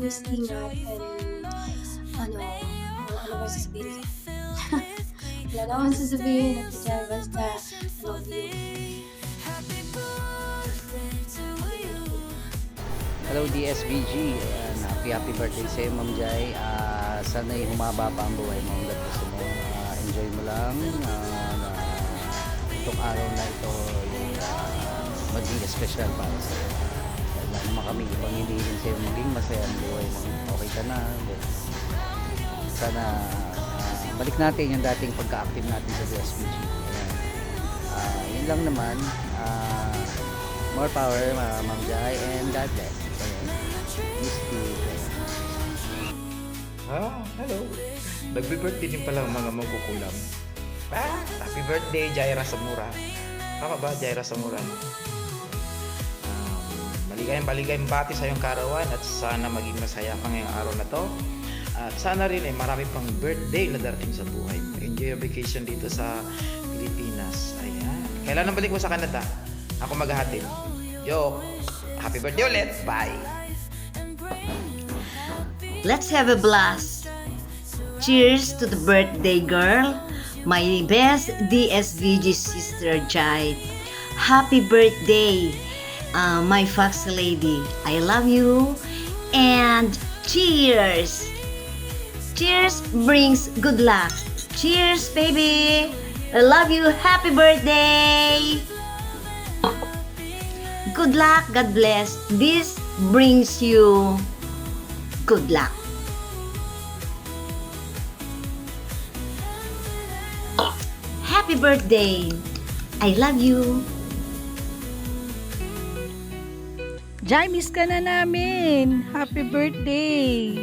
always ingat and ano ba sasabihin? Wala na akong sasabihin at dyan, basta love you. Hello DSVG, ayan, happy birthday sa iyo Ma'am Jai. Sana'y humaba pa ang buhay mo hanggat gusto mo. Enjoy mo lang na itong araw na ito yung maging special para sa iyo. Wala naman kami ibang hinihiling sa iyo maging masaya ang buhay mo. Okay ka na. Sana balik natin yung dating pagka-active natin sa DSVG. Ayan. Yun lang naman. More power Ma'am Jai and God bless. Hello. Nagbe-birthday din pala ang mga magkukulam. Happy birthday, Jaira Samura. Tama ba, Jaira Samura? Maligayang bati sa iyong karawan at sana maging masaya ka ngayong araw na to. At sana rin marami pang birthday na darating sa buhay mo. Enjoy your vacation dito sa Pilipinas. Ayan. Kailan ang balik mo sa Canada? Ako maghahatid. Yo, happy birthday ulit. Bye. Let's have a blast. Cheers to the birthday girl, my best DSVG sister Jai. Happy birthday, my fox lady. I love you and cheers. Cheers brings good luck. Cheers, baby. I love you. Happy birthday. Good luck. God bless. This brings you good luck. Happy birthday. I love you. Jai, miss ka na namin. Happy birthday.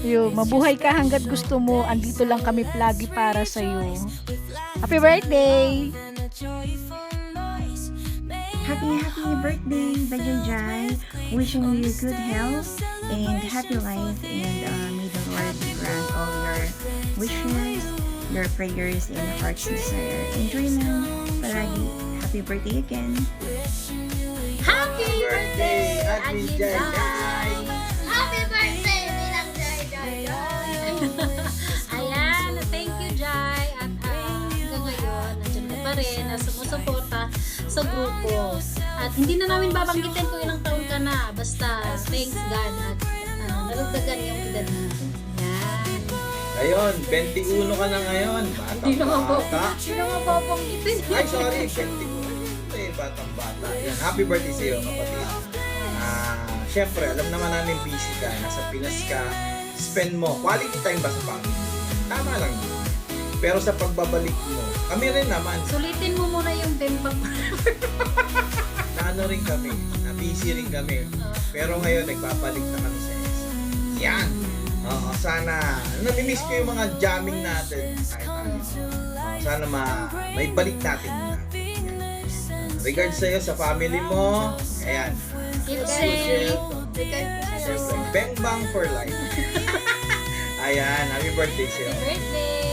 Mabuhay ka hanggat gusto mo. Andito lang kami lagi para sa'yo. Happy birthday. Happy birthday, Bajay Jai. Wishing you good health and happy life, and may the Lord grant all your wishes, your prayers, and heart's desire. Enjoy lang palagi. Happy birthday again. Happy birthday, Ate Jai! Happy birthday, Ninang Jai! Ayan, thank you, Jai. At hanggang ngayon, nandiyan ka pa rin na sumusuporta sa grupo. At hindi na namin babanggitin kung ilang taon ka na. Basta, thanks God at naragdagan yung edad natin. Ayan. Ngayon, 21 ka na ngayon. Hindi naman po. Bata. Hindi naman babanggitin. Ay, sorry. 21. Batang bata. Yan. Happy birthday sa iyo, kapatid. Siyempre, alam naman namin busy ka. Nasa Pinas ka. Spend mo. Quality time ba sa family? Tama lang yun. Pero sa pagbabalik mo, kami rin naman. Sulitin mo muna yung bembang. Na ano rin kami. Na busy rin kami. Pero ngayon, nagbabalik na kami sa ESA. Yan. Oo, sana, namimiss ko yung mga jamming natin. Kahit ano. Sana may balik natin na. Regards sa'yo, sa family mo. Ayan. Keep safe. Siyempre, bang bang for life. Ayan, happy birthday sa'yo. Happy birthday.